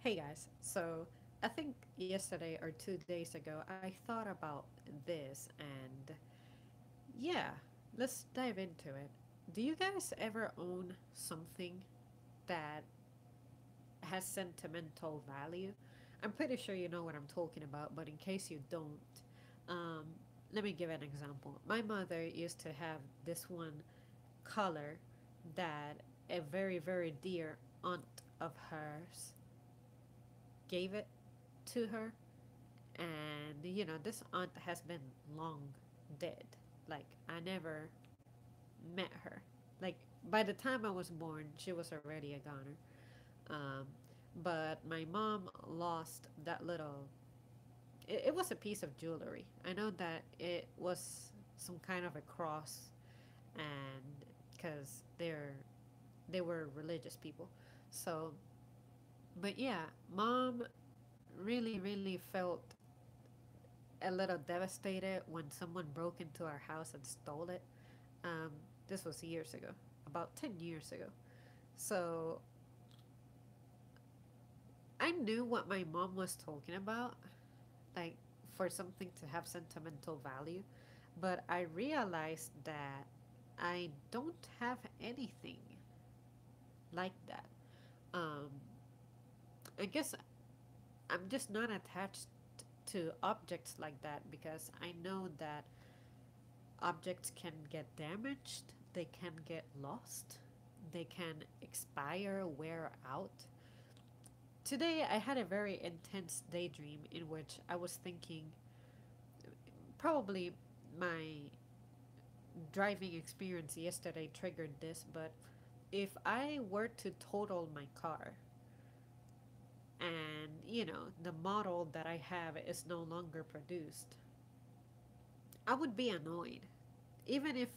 Hey guys, so I think yesterday or 2 days ago I thought about this and yeah, let's dive into it. Do you guys ever own something that has sentimental value? I'm pretty sure you know what I'm talking about, but in case you don't, um, let me give an example. My mother used to have this one color that a very, very dear aunt of hers gave it to her, and this aunt has been long dead. Like, I never met her. Like, by the time I was born, she was already a goner. um, but my mom lost that little, it was a piece of jewelry. I know that it was some kind of a cross, and because they were religious people. So, but yeah, mom really, really felt a little devastated when someone broke into our house and stole it. Um, this was years ago, about 10 years ago. So I knew what my mom was talking about, like for something to have sentimental value, but I realized that I don't have anything like that. Um, I guess I'm just not attached to objects like that because I know that objects can get damaged, they can get lost, they can expire, wear out. Today, I had a very intense daydream in which I was thinking, probably my driving experience yesterday triggered this, but if I were to total my car and, the model that I have is no longer produced, I would be annoyed. Even if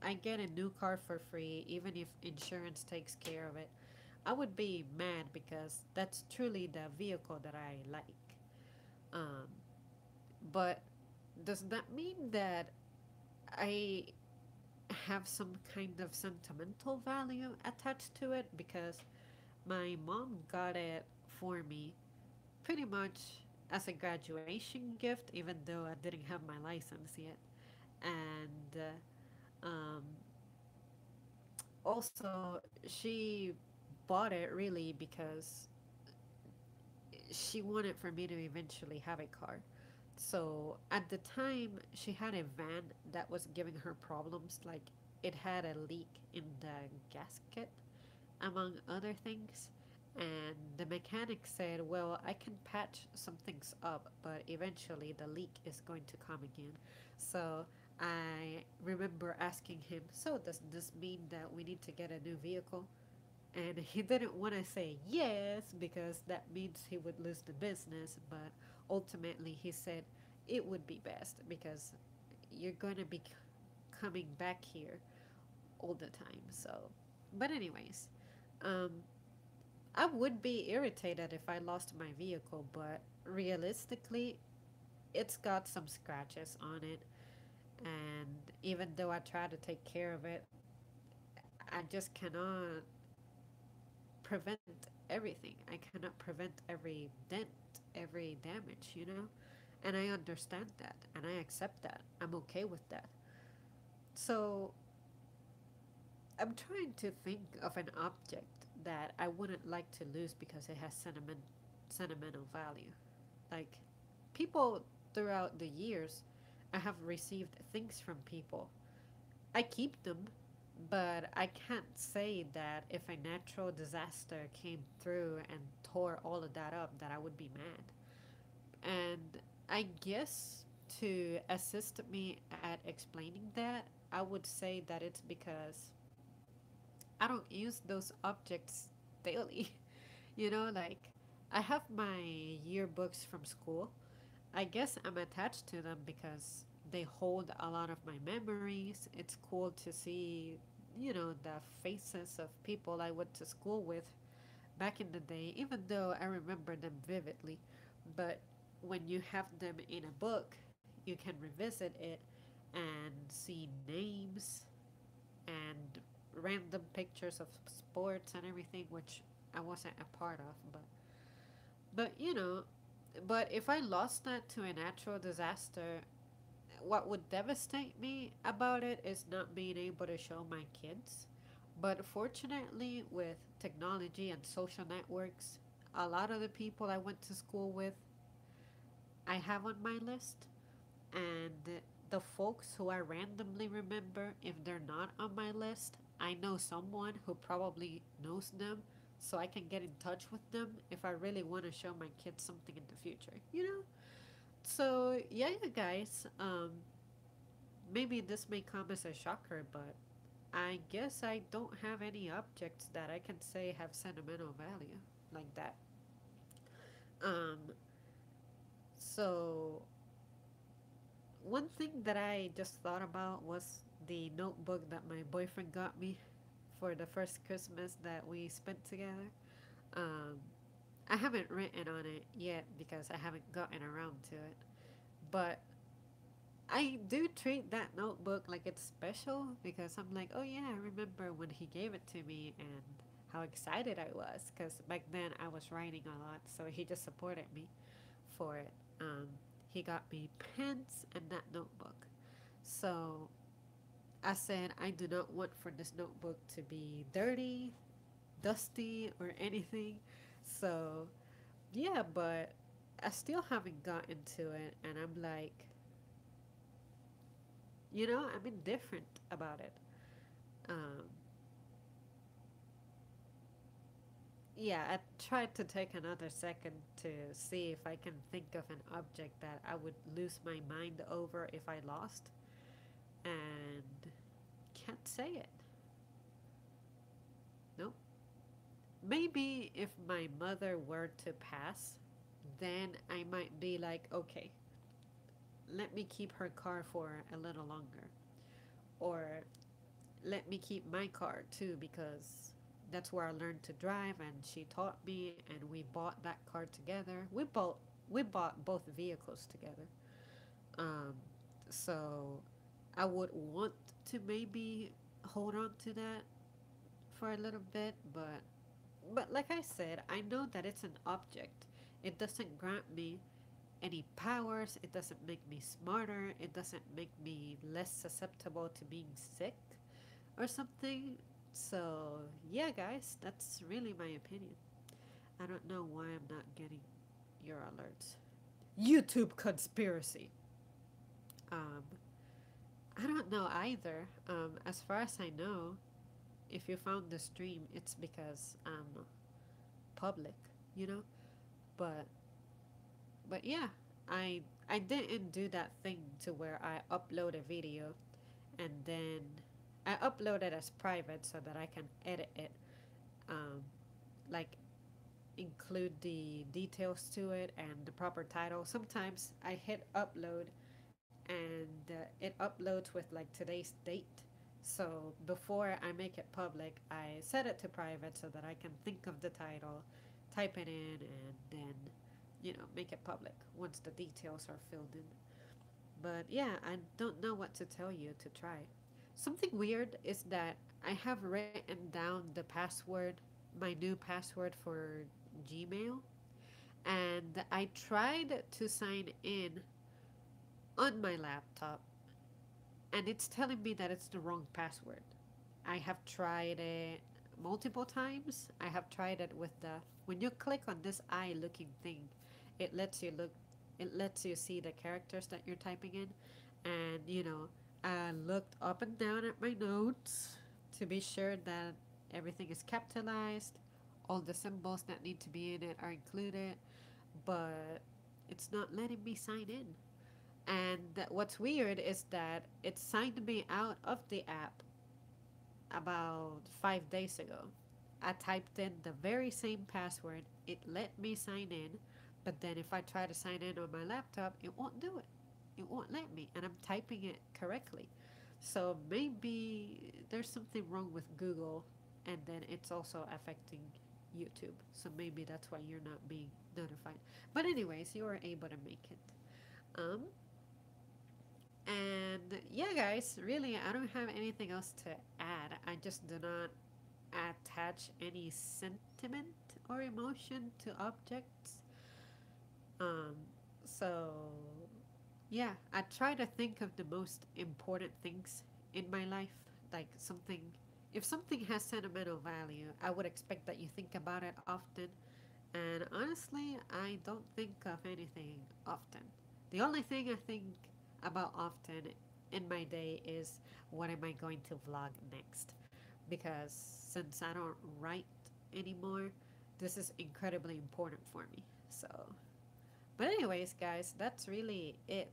I get a new car for free, even if insurance takes care of it, I would be mad because that's truly the vehicle that I like. Um, but does that mean that I have some kind of sentimental value attached to it? Because my mom got it for me pretty much as a graduation gift, even though I didn't have my license yet. And also, she bought it really because she wanted for me to eventually have a car. So at the time, she had a van that was giving her problems. Like, it had a leak in the gasket, among other things. And the mechanic said, well, I can patch some things up, but eventually the leak is going to come again. So I remember asking him, so does this mean that we need to get a new vehicle? And he didn't want to say yes because that means he would lose the business, but ultimately he said it would be best because you're going to be coming back here all the time. So, but anyways, um, I would be irritated if I lost my vehicle, but realistically, it's got some scratches on it. And even though I try to take care of it, I just cannot prevent everything. I cannot prevent every dent, every damage, And I understand that and I accept that. I'm okay with that. So I'm trying to think of an object that I wouldn't like to lose because it has sentimental value. Like, people throughout the years, I have received things from people. I keep them, but I can't say that if a natural disaster came through and tore all of that up, that I would be mad. And I guess to assist me at explaining that, I would say that it's because I don't use those objects daily. Like, I have my yearbooks from school. I guess I'm attached to them because they hold a lot of my memories. It's cool to see, the faces of people I went to school with back in the day, even though I remember them vividly. But when you have them in a book, you can revisit it and see names and random pictures of sports and everything, which I wasn't a part of. But But but if I lost that to a natural disaster, what would devastate me about it is not being able to show my kids. But fortunately, with technology and social networks, a lot of the people I went to school with, I have on my list. And the folks who I randomly remember, if they're not on my list, I know someone who probably knows them, so I can get in touch with them if I really want to show my kids something in the future, So, yeah, you guys, maybe this may come as a shocker, but I guess I don't have any objects that I can say have sentimental value like that. Um, so one thing that I just thought about was the notebook that my boyfriend got me for the first Christmas that we spent together. Um, I haven't written on it yet because I haven't gotten around to it, but I do treat that notebook like it's special because I'm like, oh yeah, I remember when he gave it to me and how excited I was because back then I was writing a lot, so he just supported me for it. Um, he got me pens and that notebook. So I said I do not want for this notebook to be dirty, dusty, or anything. So yeah, but I still haven't gotten to it, and I'm like, I'm indifferent about it. Um, yeah, I tried to take another second to see if I can think of an object that I would lose my mind over if I lost, and can't say it. Nope. Maybe if my mother were to pass, then I might be like, okay, let me keep her car for a little longer. Or let me keep my car too because that's where I learned to drive and she taught me and we bought that car together. We bought both vehicles together. Um, so I would want to maybe hold on to that for a little bit, but like I said, I know that it's an object. It doesn't grant me any powers. It doesn't make me smarter. It doesn't make me less susceptible to being sick or something. So, yeah, guys, that's really my opinion. I don't know why I'm not getting your alerts. YouTube conspiracy. Um, I don't know either. As far as I know, if you found the stream, it's because I'm public, you know. But yeah, I didn't do that thing to where I upload a video and then I upload it as private so that I can edit it. Um, like include the details to it and the proper title. Sometimes I hit upload and it uploads with like today's date. So before I make it public, I set it to private so that I can think of the title, type it in, and then, make it public once the details are filled in. But yeah, I don't know what to tell you to try. Something weird is that I have written down the password, my new password for Gmail, and I tried to sign in on my laptop, and it's telling me that it's the wrong password. I have tried it multiple times. I have tried it with when you click on this eye looking thing, it lets you look it lets you see the characters that you're typing in, and I looked up and down at my notes to be sure that everything is capitalized, all the symbols that need to be in it are included, but it's not letting me sign in. And what's weird is that it signed me out of the app about 5 days ago. I typed in the very same password, it let me sign in, but then if I try to sign in on my laptop, it won't do it. It won't let me, and I'm typing it correctly. So maybe there's something wrong with Google, and then it's also affecting YouTube. So maybe that's why you're not being notified. But anyways, you were able to make it. Um, and yeah, guys, really, I don't have anything else to add. I just do not attach any sentiment or emotion to objects. Um, so yeah, I try to think of the most important things in my life, like something. If something has sentimental value, I would expect that you think about it often. And honestly, I don't think of anything often. The only thing I think about often in my day is what am I going to vlog next? Because since I don't write anymore, this is incredibly important for me. So, but anyways, guys, that's really it.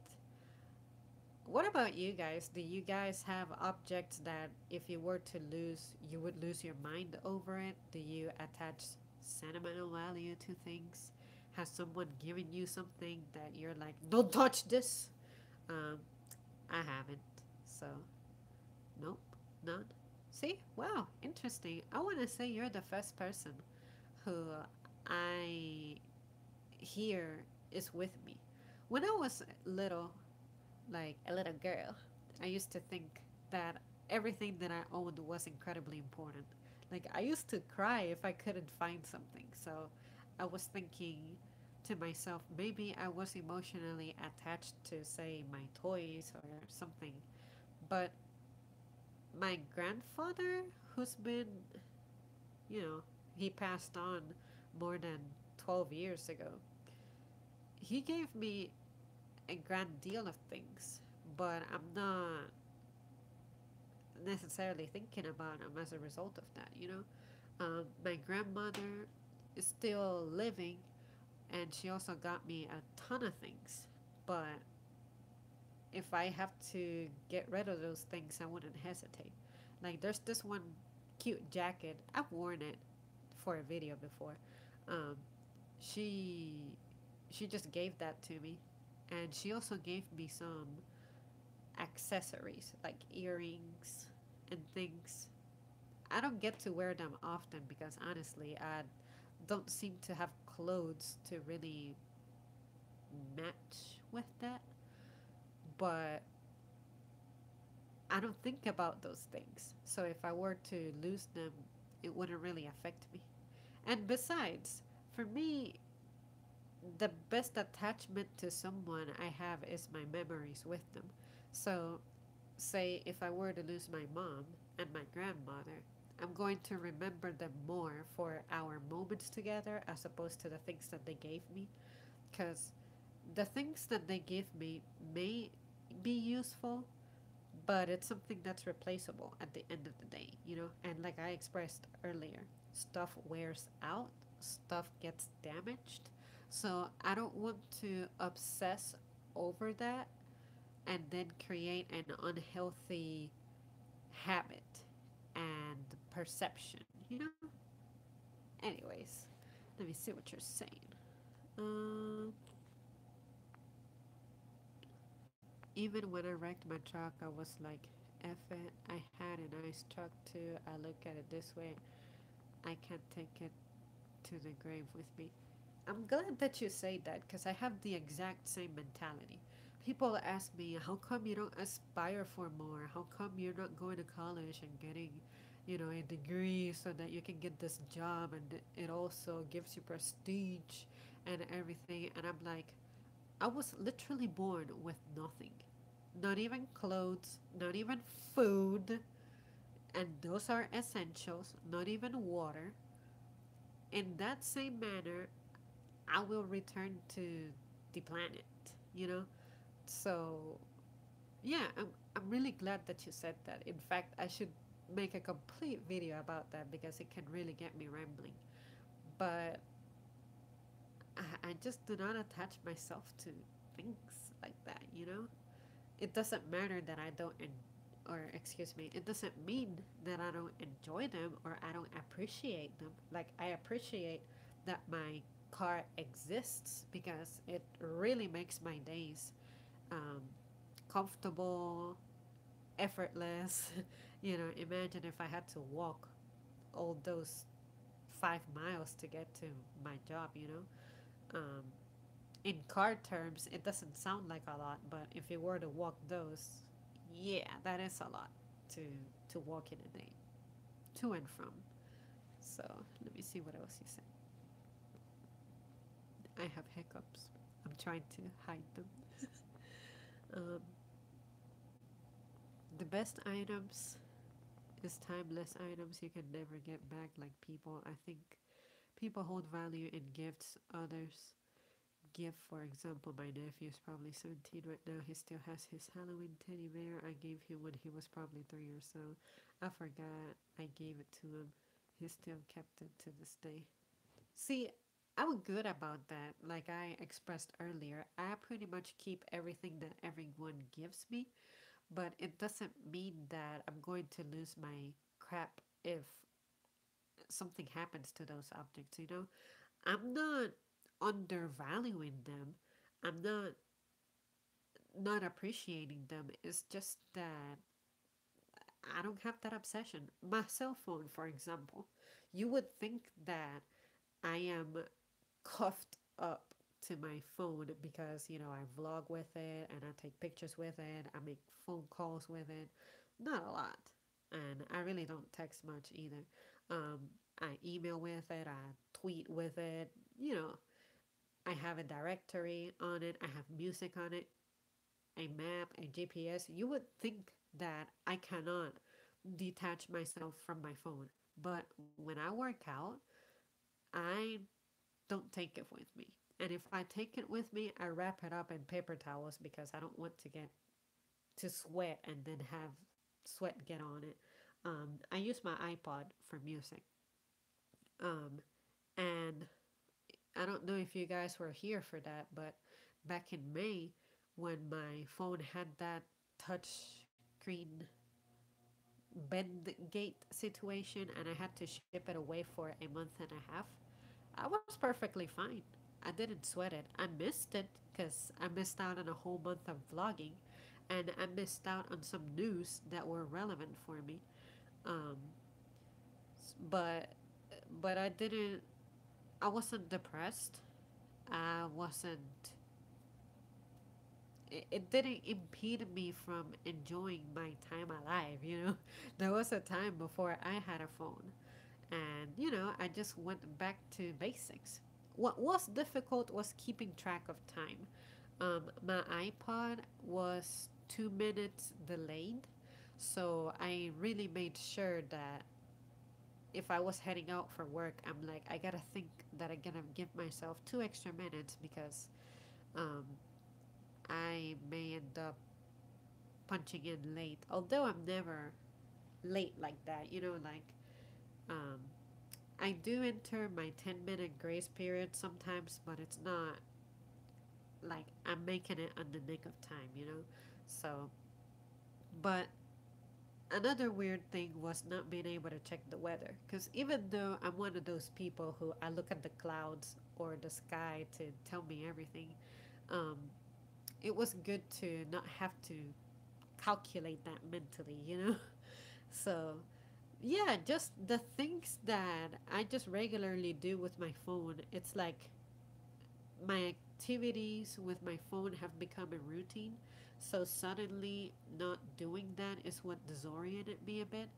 What about you guys? Do you guys have objects that if you were to lose, you would lose your mind over it? Do you attach sentimental value to things? Has someone given you something that you're like, don't touch this? Um, I haven't. So, nope, none. See? Wow, interesting. I want to say you're the first person who I hear is with me. When I was little, like a little girl, I used to think that everything that I owned was incredibly important. Like, I used to cry if I couldn't find something. So I was thinking to myself, maybe I was emotionally attached to, say, my toys or something. But my grandfather, who's been, you know, he passed on more than 12 years ago, he gave me a grand deal of things, but I'm not necessarily thinking about them as a result of that, you know? My grandmother is still living, and she also got me a ton of things. But if I have to get rid of those things, I wouldn't hesitate. Like, there's this one cute jacket. I've worn it for a video before. Um, she she just gave that to me, and she also gave me some accessories like earrings and things. I don't get to wear them often because honestly, I don't seem to have clothes to really match with that. But I don't think about those things. So if I were to lose them, it wouldn't really affect me. And besides, for me, the best attachment to someone I have is my memories with them. So, say if I were to lose my mom and my grandmother, I'm going to remember them more for our moments together as opposed to the things that they gave me. Because the things that they give me may be useful, but it's something that's replaceable at the end of the day, you know? And like I expressed earlier, stuff wears out, stuff gets damaged. So I don't want to obsess over that and then create an unhealthy habit and perception, you know? Anyways, let me see what you're saying. Um, Even when I wrecked my truck, I was like, F it. I had a nice truck too. I look at it this way. I can't take it to the grave with me. I'm glad that you say that because I have the exact same mentality. People ask me, how come you don't aspire for more? How come you're not going to college and getting, a degree so that you can get this job and it also gives you prestige and everything? And I'm like, I was literally born with nothing. Not even clothes, not even food, and those are essentials, not even water. In that same manner, I will return to the planet, you know? So, yeah, I'm really glad that you said that. In fact, I should make a complete video about that because it can really get me rambling. But I just do not attach myself to things like that, you know? It doesn't matter that I don't, or excuse me, it doesn't mean that I don't enjoy them or I don't appreciate them. Like, I appreciate that my car exists because it really makes my days um, comfortable, effortless. Imagine if I had to walk all those 5 miles to get to my job, Um, in car terms, it doesn't sound like a lot, but if you were to walk those, yeah, that is a lot to to walk in a day, to and from. So let me see what else you said. I have hiccups. I'm trying to hide them. Um, the best items is timeless items you can never get back, like people. I think people hold value in gifts others give. For example, my nephew is probably 17 right now. He still has his Halloween teddy bear I gave him when he was probably 3 years old. I forgot I gave it to him. He still kept it to this day. See, I'm good about that. Like I expressed earlier, I pretty much keep everything that everyone gives me, but it doesn't mean that I'm going to lose my crap if something happens to those objects, you know? I'm not undervaluing them. I'm not appreciating them. It's just that I don't have that obsession. My cell phone, for example, you would think that I am cuffed up to my phone because I vlog with it and I take pictures with it. I make phone calls with it. Not a lot, and I really don't text much either. Um, I email with it. I tweet with it. I have a directory on it. I have music on it, a map, a GPS. You would think that I cannot detach myself from my phone, but when I work out, I don't take it with me. And if I take it with me, I wrap it up in paper towels because I don't want to get to sweat and then have sweat get on it. I use my iPod for music. Um, and I don't know if you guys were here for that, but back in May, when my phone had that touch screen bend gate situation and I had to ship it away for a month and a half, I was perfectly fine. I didn't sweat it. I missed it because I missed out on a whole month of vlogging and I missed out on some news that were relevant for me. Um, but I didn't. I wasn't depressed. I wasn't. It didn't impede me from enjoying my time alive. There was a time before I had a phone, and I just went back to basics. What was difficult was keeping track of time. My iPod was 2 minutes delayed, so I really made sure that if I was heading out for work, I'm like, I gotta think that I'm gonna give myself 2 extra minutes because um, I may end up punching in late. Although I'm never late like that, um, I do enter my 10-minute grace period sometimes, but it's not like I'm making it on the nick of time. So, but another weird thing was not being able to check the weather. Because even though I'm one of those people who I look at the clouds or the sky to tell me everything, um, it was good to not have to calculate that mentally. So, yeah, just the things that I just regularly do with my phone, it's like my activities with my phone have become a routine. So suddenly not doing that is what disoriented me a bit.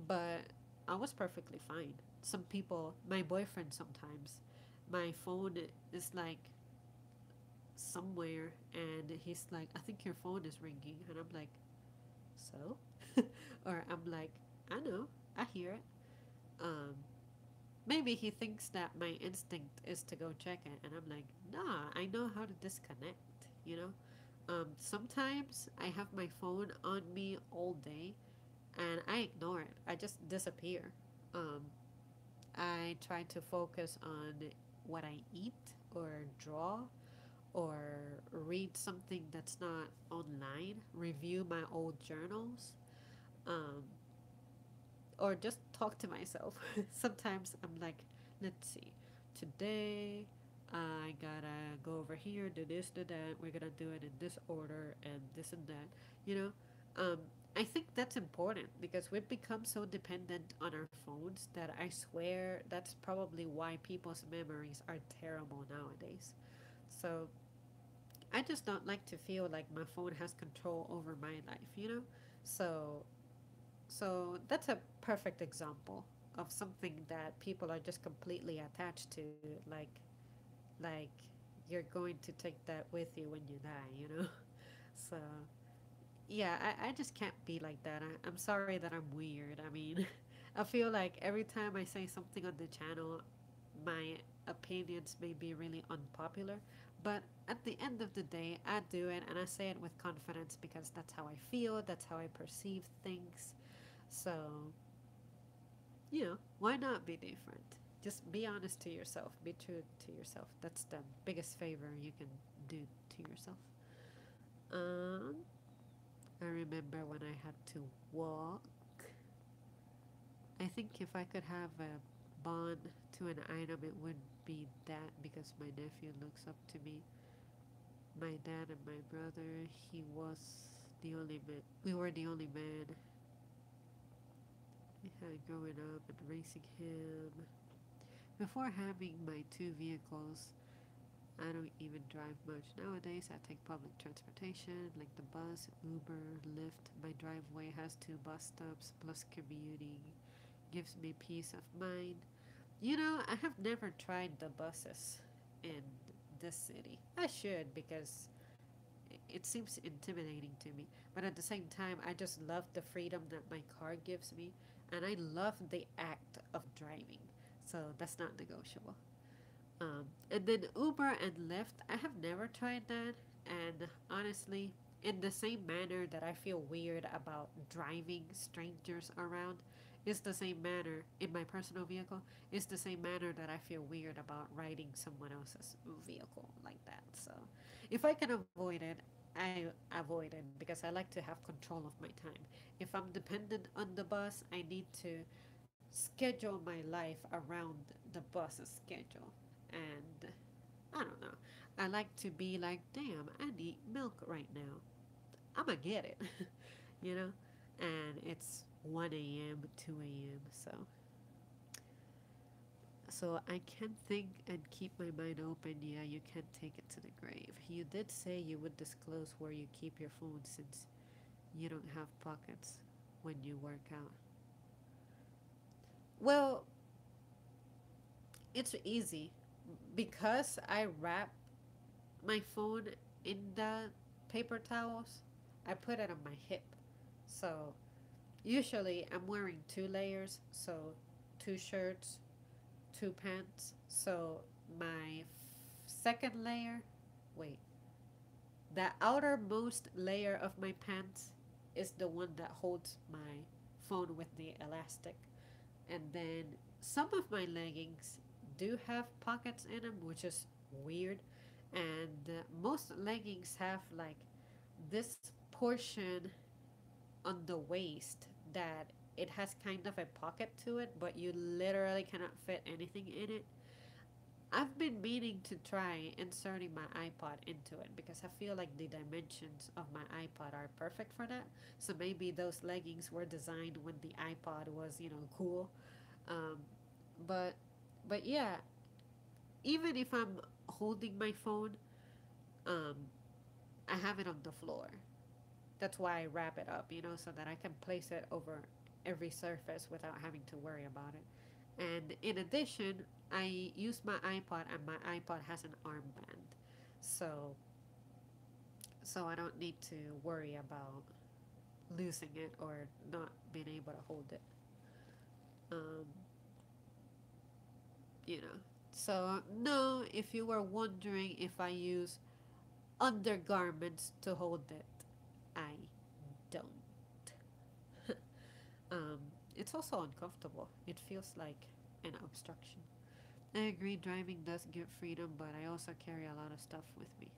But I was perfectly fine. Some people, my boyfriend sometimes, my phone is like somewhere and he's like, I think your phone is ringing. And I'm like, so? Or I'm like, I know, I hear it. Um, Maybe he thinks that my instinct is to go check it, and I'm like, nah, I know how to disconnect. Sometimes I have my phone on me all day, and I ignore it. I just disappear. Um, I try to focus on what I eat, or draw, or read something that's not online, review my old journals. Um, or just talk to myself. Sometimes I'm like, let's see, today I gotta go over here, do this, do that. We're gonna do it in this order and this and that. You know, I think that's important because we've become so dependent on our phones that I swear that's probably why people's memories are terrible nowadays. So I just don't like to feel like my phone has control over my life. So that's a perfect example of something that people are just completely attached to, like you're going to take that with you when you die, you know? So, yeah, I just can't be like that. I'm sorry that I'm weird. I mean, I feel like every time I say something on the channel, my opinions may be really unpopular, but at the end of the day, I do it and I say it with confidence because that's how I feel, that's how I perceive things. So, why not be different? Just be honest to yourself, be true to yourself. That's the biggest favor you can do to yourself. Um, I remember when I had to walk. I think if I could have a bond to an item, it would be that because my nephew looks up to me. My dad and my brother, he was the only man. We were the only man we had growing up and raising him. Before having my two vehicles, I don't even drive much. Nowadays, I take public transportation like the bus, Uber, Lyft. My driveway has two bus stops plus commuting. Gives me peace of mind. I have never tried the buses in this city. I should because it seems intimidating to me. But at the same time, I just love the freedom that my car gives me. And I love the act of driving. So that's not negotiable. And then Uber and Lyft, I have never tried that. And honestly, in the same manner that I feel weird about driving strangers around, is the same manner in my personal vehicle. Is the same manner that I feel weird about riding someone else's vehicle like that. So, if I can avoid it, I avoid it because I like to have control of my time. If I'm dependent on the bus, I need to schedule my life around the bus's schedule. And I don't know. I like to be like, damn, I need milk right now. I'm gonna get it, you know? And it's 1 a.m., 2 a.m. So I can think and keep my mind open. Yeah, you can take it to the grave. You did say you would disclose where you keep your phone since you don't have pockets when you work out. Well, it's easy because I wrap my phone in the paper towels. I put it on my hip. So usually I'm wearing two layers, so two shirts, two pants. So my second layer, wait, the outermost layer of my pants is the one that holds my phone with the elastic. And then some of my leggings do have pockets in them, which is weird. And most leggings have like this portion on the waist that it has kind of a pocket to it, but you literally cannot fit anything in it. I've been meaning to try inserting my iPod into it because I feel like the dimensions of my iPod are perfect for that. So maybe those leggings were designed when the iPod was, cool. Um, but but yeah, even if I'm holding my phone, um, I have it on the floor. That's why I wrap it up, so that I can place it over every surface without having to worry about it. And in addition, I use my iPod, and my iPod has an armband, so I don't need to worry about losing it or not being able to hold it. Um, you know. So no, if you were wondering if I use undergarments to hold it, I don't. Um, it's also uncomfortable. It feels like an obstruction. I agree, driving does give freedom, but I also carry a lot of stuff with me.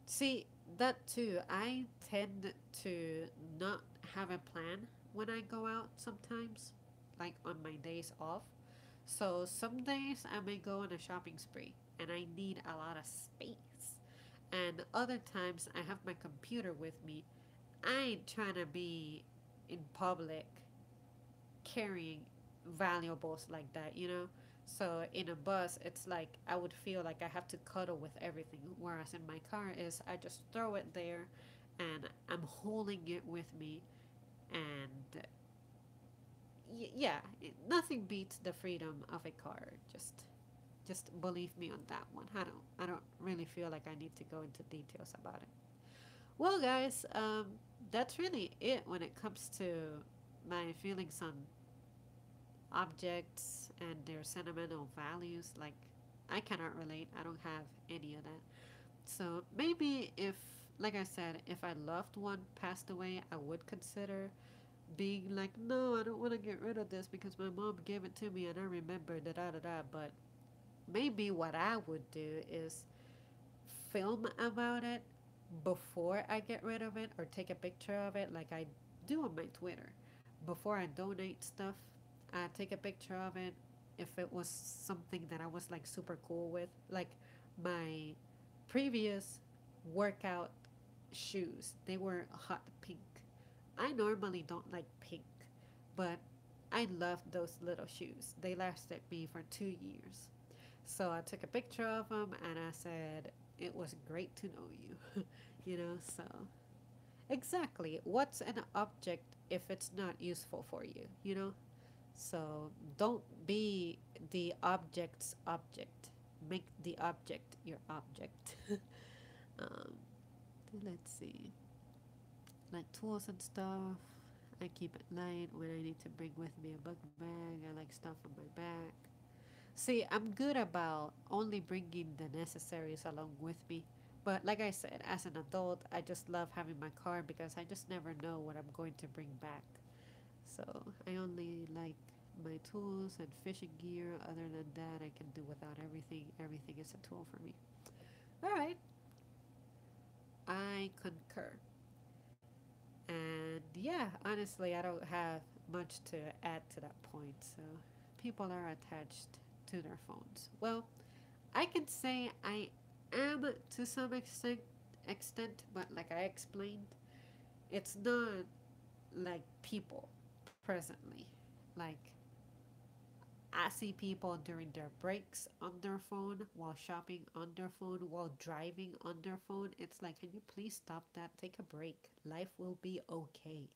See, that too, I tend to not have a plan when I go out sometimes, like on my days off. So some days I may go on a shopping spree and I need a lot of space. And other times I have my computer with me. I ain't trying to be in public carrying valuables like that. So in a bus, it's like I would feel like I have to cuddle with everything. Whereas in my car is I just throw it there and I'm holding it with me. And yeah, nothing beats the freedom of a car. Just Just believe me on that one. I don't really feel like I need to go into details about it. Well, guys, that's really it when it comes to my feelings on objects and their sentimental values. Like, I cannot relate. I don't have any of that. So maybe if, like I said, if a loved one passed away, I would consider being like, no, I don't want to get rid of this because my mom gave it to me and I remember da da da da. But maybe what I would do is film about it before I get rid of it or take a picture of it like I do on my Twitter. Before I donate stuff, I take a picture of it if it was something that I was like super cool with. Like my previous workout shoes, they were hot pink. I normally don't like pink, but I loved those little shoes. They lasted me for 2 years. So I took a picture of them and I said, it was great to know you. So exactly. What's an object if it's not useful for you? So don't be the object's object. Make the object your object. um, let's see. Like tools and stuff. I keep it light when I need to bring with me a book bag. I like stuff on my back. See, I'm good about only bringing the necessaries along with me. But like I said, as an adult, I just love having my car because I just never know what I'm going to bring back. So I only like my tools and fishing gear. Other than that, I can do without everything. Everything is a tool for me. All right, I concur. And yeah, honestly, I don't have much to add to that point. So people are attached to their phones. Well, I can say I am to some extent, but like I explained, it's not like people presently. Like I see people during their breaks on their phone, while shopping on their phone, while driving on their phone. It's like, can you please stop that? Take a break. Life will be okay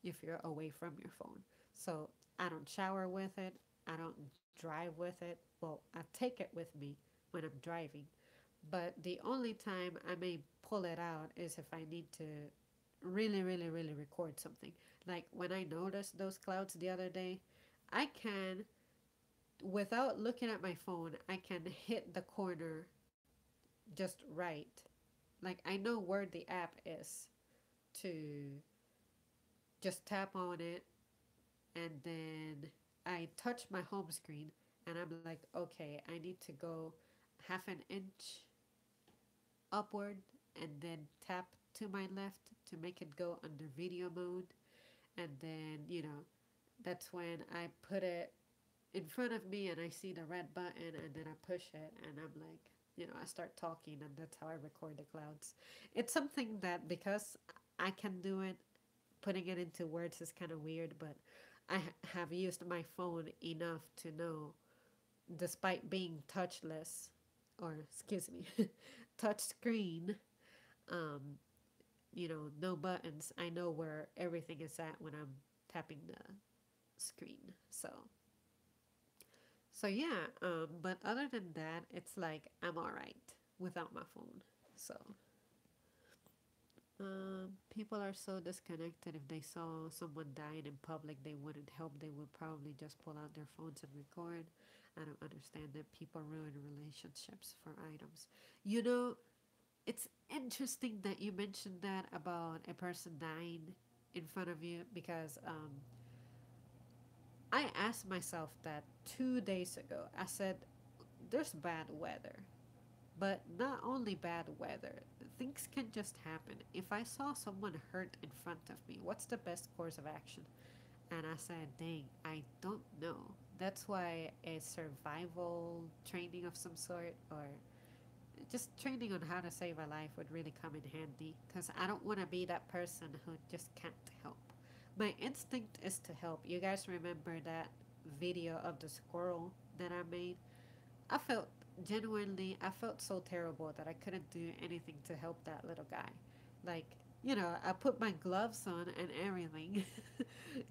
if you're away from your phone. So I don't shower with it. I don't drive with it. Well, I take it with me when I'm driving. But the only time I may pull it out is if I need to really, really, really record something. Like when I noticed those clouds the other day, I can, without looking at my phone, I can hit the corner just right. Like I know where the app is to just tap on it, and then I touch my home screen and I'm like, okay, I need to go half an inch upward and then tap to my left to make it go under video mode. And then, that's when I put it in front of me and I see the red button and then I push it and I'm like, I start talking and that's how I record the clouds. It's something that because I can do it, putting it into words is kind of weird, but I have used my phone enough to know, despite being touchless, or excuse me, touch screen, um, no buttons. I know where everything is at when I'm tapping the screen. So yeah. But other than that, it's like I'm all right without my phone. So people are so disconnected. If they saw someone dying in public, they wouldn't help. They would probably just pull out their phones and record. I don't understand that people ruin relationships for items. You know, it's interesting that you mentioned that about a person dying in front of you because I asked myself that 2 days ago. I said, there's bad weather. But not only bad weather, things can just happen. If I saw someone hurt in front of me, what's the best course of action? And I said, dang, I don't know. That's why a survival training of some sort or just training on how to save a life would really come in handy because I don't want to be that person who just can't help. My instinct is to help. You guys remember that video of the squirrel that I made? I felt I felt so terrible that I couldn't do anything to help that little guy. Like, I put my gloves on and everything,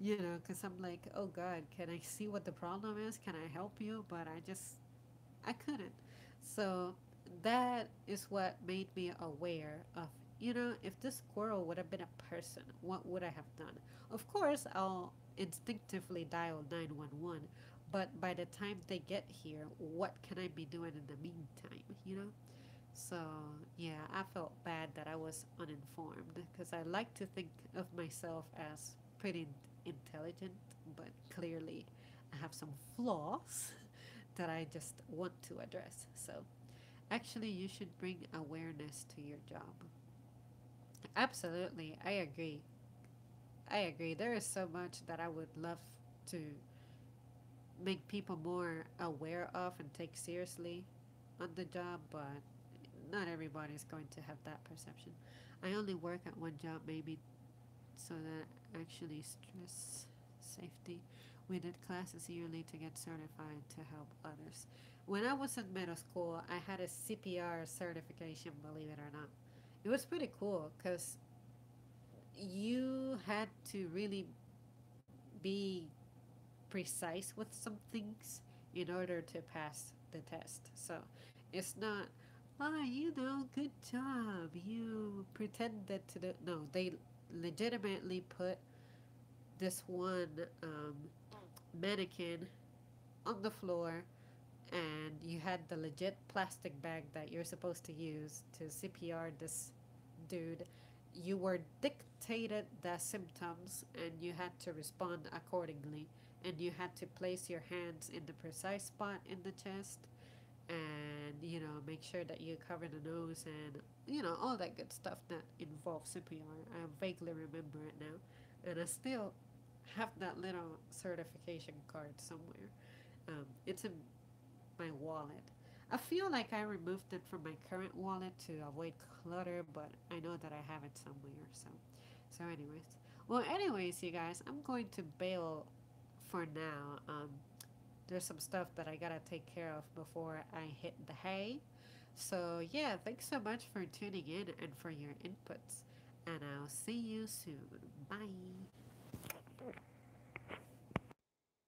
because I'm like, oh God, can I see what the problem is? Can I help you? But I just, I couldn't. So that is what made me aware of, if this squirrel would have been a person, what would I have done? Of course, I'll instinctively dial 911, but by the time they get here, what can I be doing in the meantime? So, yeah, I felt bad that I was uninformed because I like to think of myself as pretty intelligent, but clearly I have some flaws that I just want to address. So, actually, you should bring awareness to your job. Absolutely, I agree. I agree. There is so much that I would love to make people more aware of and take seriously on the job, but not everybody's going to have that perception. I only work at one job, maybe, so that actually stress safety. We did classes yearly to get certified to help others. When I was in middle school, I had a CPR certification, believe it or not. It was pretty cool because you had to really be precise with some things in order to pass the test. So it's not, good job. You pretended to do. No, they legitimately put this one mannequin on the floor, and you had the legit plastic bag that you're supposed to use to CPR this dude. You were dictated the symptoms and you had to respond accordingly. And you had to place your hands in the precise spot in the chest and, make sure that you cover the nose and, all that good stuff that involves CPR. I vaguely remember it now. And I still have that little certification card somewhere. It's in my wallet. I feel like I removed it from my current wallet to avoid clutter, but I know that I have it somewhere. Anyways, you guys, I'm going to bail for now. There's some stuff that I gotta take care of before I hit the hay. So yeah, thanks so much for tuning in and for your inputs. And I'll see you soon. Bye.